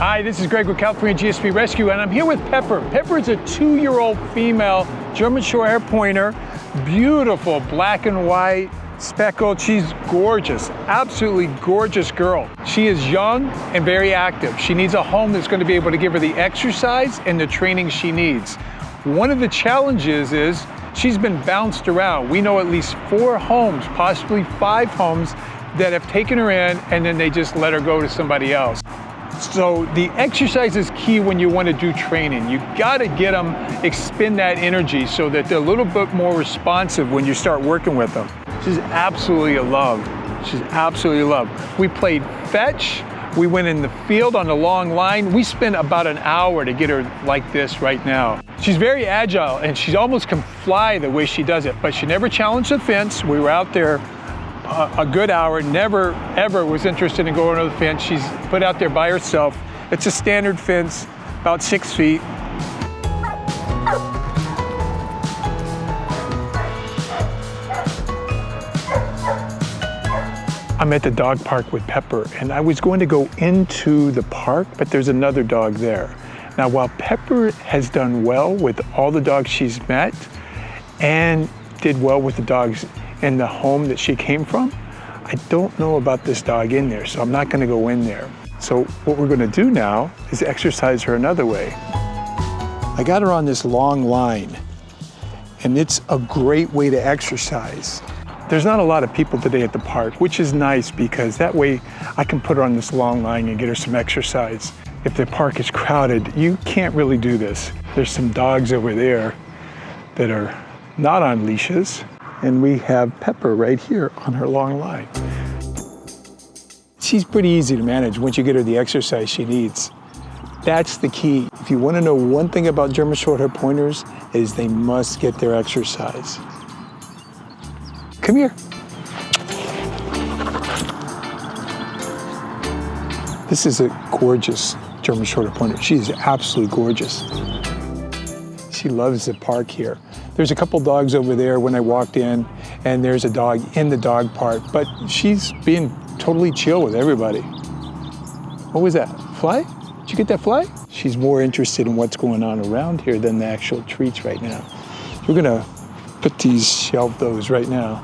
Hi, this is Greg with California GSP Rescue, and I'm here with Pepper. Pepper is a 2-year-old female German Shorthaired Pointer, beautiful black and white, speckled. She's gorgeous, absolutely gorgeous girl. She is young and very active. She needs a home that's going to be able to give her the exercise and the training she needs. One of the challenges is she's been bounced around. We know at least 4 homes, possibly 5 homes, that have taken her in and then they just let her go to somebody else. So the exercise is key when you want to do training. You got to get them, expend that energy so that they're a little bit more responsive when you start working with them. She's absolutely in love. She's absolutely in love. We played fetch. We went in the field on the long line. We spent about an hour to get her like this right now. She's very agile and she almost can fly the way she does it, but she never challenged the fence. We were out there a good hour, never ever was interested in going over the fence. She's put out there by herself. It's a standard fence, about 6 feet. I'm at the dog park with Pepper, and I was going to go into the park, but there's another dog there. Now, while Pepper has done well with all the dogs she's met and did well with the dogs in the home that she came from, I don't know about this dog in there, so I'm not gonna go in there. So what we're gonna do now is exercise her another way. I got her on this long line, and it's a great way to exercise. There's not a lot of people today at the park, which is nice because that way I can put her on this long line and get her some exercise. If the park is crowded, you can't really do this. There's some dogs over there that are not on leashes, and we have Pepper right here on her long line. She's pretty easy to manage once you get her the exercise she needs. That's the key. If you want to know one thing about German Shorthaired Pointers, is they must get their exercise. Come here. This is a gorgeous German Shorthaired Pointer. She is absolutely gorgeous. She loves the park here. There's a couple dogs over there when I walked in, and there's a dog in the dog park, but she's being totally chill with everybody. What was that, fly? Did you get that fly? She's more interested in what's going on around here than the actual treats right now. We're gonna put these, shelve those right now.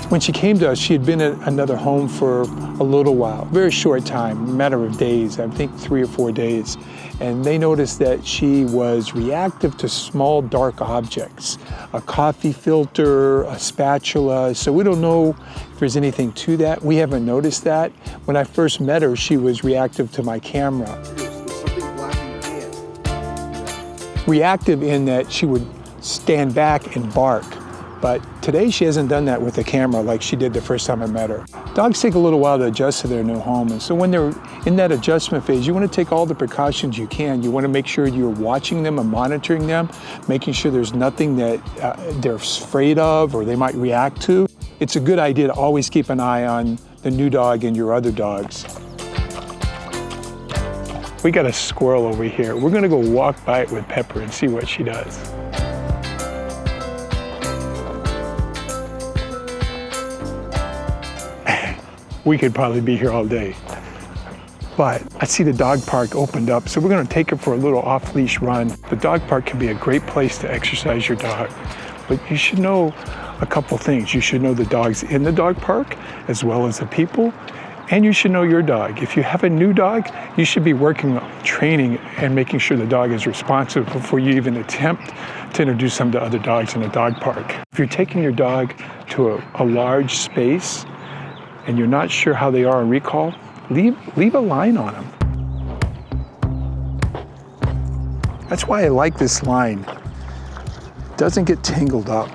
When she came to us, she had been at another home for a little while, very short time, a matter of days, I think 3 or 4 days. And they noticed that she was reactive to small dark objects, a coffee filter, a spatula. So we don't know if there's anything to that. We haven't noticed that. When I first met her, she was reactive to my camera. There's something black in your hand. Reactive in that she would stand back and bark. But today she hasn't done that with the camera like she did the first time I met her. Dogs take a little while to adjust to their new home, and so when they're in that adjustment phase, you want to take all the precautions you can. You want to make sure you're watching them and monitoring them, making sure there's nothing that they're afraid of or they might react to. It's a good idea to always keep an eye on the new dog and your other dogs. We got a squirrel over here. We're going to go walk by it with Pepper and see what she does. We could probably be here all day. But I see the dog park opened up, so we're gonna take her for a little off-leash run. The dog park can be a great place to exercise your dog, but you should know a couple things. You should know the dogs in the dog park, as well as the people, and you should know your dog. If you have a new dog, you should be working on training and making sure the dog is responsive before you even attempt to introduce them to other dogs in the dog park. If you're taking your dog to a large space, and you're not sure how they are on recall, leave a line on them. That's why I like this line. It doesn't get tangled up.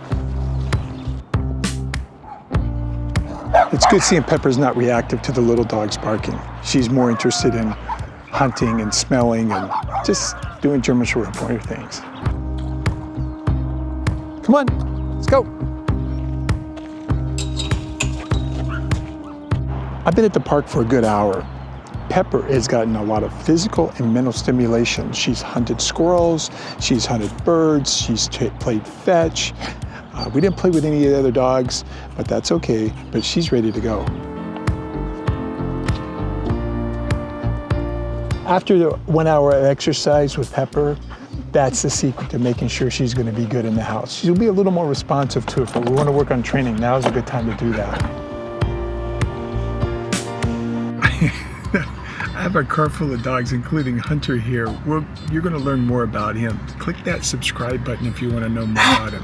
It's good seeing Pepper's not reactive to the little dogs barking. She's more interested in hunting and smelling and just doing German Shorthaired Pointer things. Come on, let's go. I've been at the park for a good hour. Pepper has gotten a lot of physical and mental stimulation. She's hunted squirrels, she's hunted birds, she's played fetch. We didn't play with any of the other dogs, but that's okay, but she's ready to go. After the 1 hour exercise with Pepper, that's the secret to making sure she's going to be good in the house. She'll be a little more responsive to it, but we want to work on training. Now's a good time to do that. I have a car full of dogs, including Hunter here. You're going to learn more about him. Click that subscribe button if you want to know more about him.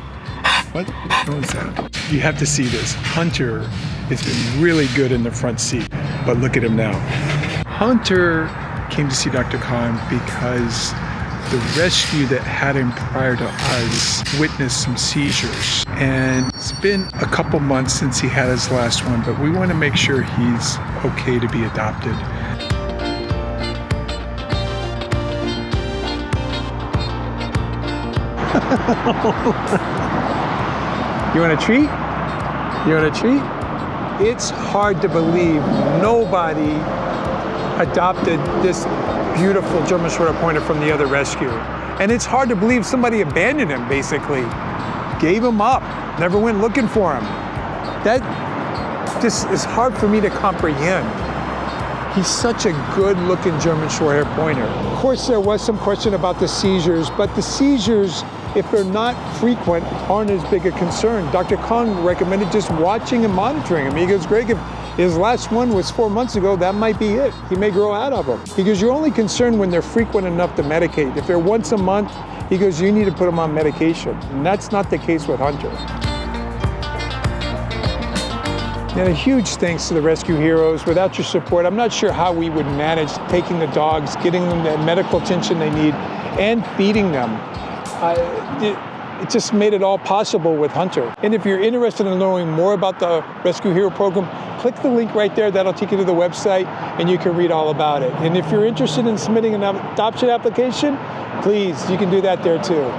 What was that? You have to see this. Hunter has been really good in the front seat, but look at him now. Hunter came to see Dr. Khan because the rescue that had him prior to us witnessed some seizures. And it's been a couple months since he had his last one, but we want to make sure he's okay to be adopted. You want a treat? You want a treat? It's hard to believe nobody adopted this beautiful German Shorthaired Pointer from the other rescue. And it's hard to believe somebody abandoned him, basically. Gave him up, never went looking for him. That just is hard for me to comprehend. He's such a good-looking German Shorthaired Pointer. Of course, there was some question about the seizures, but the seizures, if they're not frequent, aren't as big a concern. Dr. Khan recommended just watching and monitoring him. He goes, Greg, if his last one was 4 months ago, that might be it. He may grow out of them. He goes, you're only concerned when they're frequent enough to medicate. If they're once a month, he goes, you need to put them on medication. And that's not the case with Hunter. And a huge thanks to the rescue heroes. Without your support, I'm not sure how we would manage taking the dogs, getting them the medical attention they need, and feeding them. It just made it all possible with Hunter. And if you're interested in knowing more about the Rescue Hero program, click the link right there. That'll take you to the website, and you can read all about it. And if you're interested in submitting an adoption application, please, you can do that there too.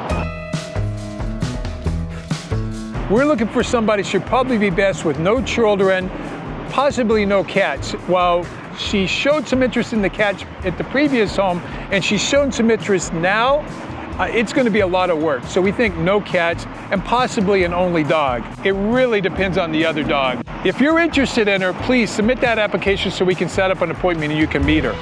We're looking for somebody who should probably be best with no children, possibly no cats. While she showed some interest in the cats at the previous home, and she's shown some interest now, it's going to be a lot of work. So we think no cats and possibly an only dog. It really depends on the other dog. If you're interested in her, please submit that application so we can set up an appointment and you can meet her.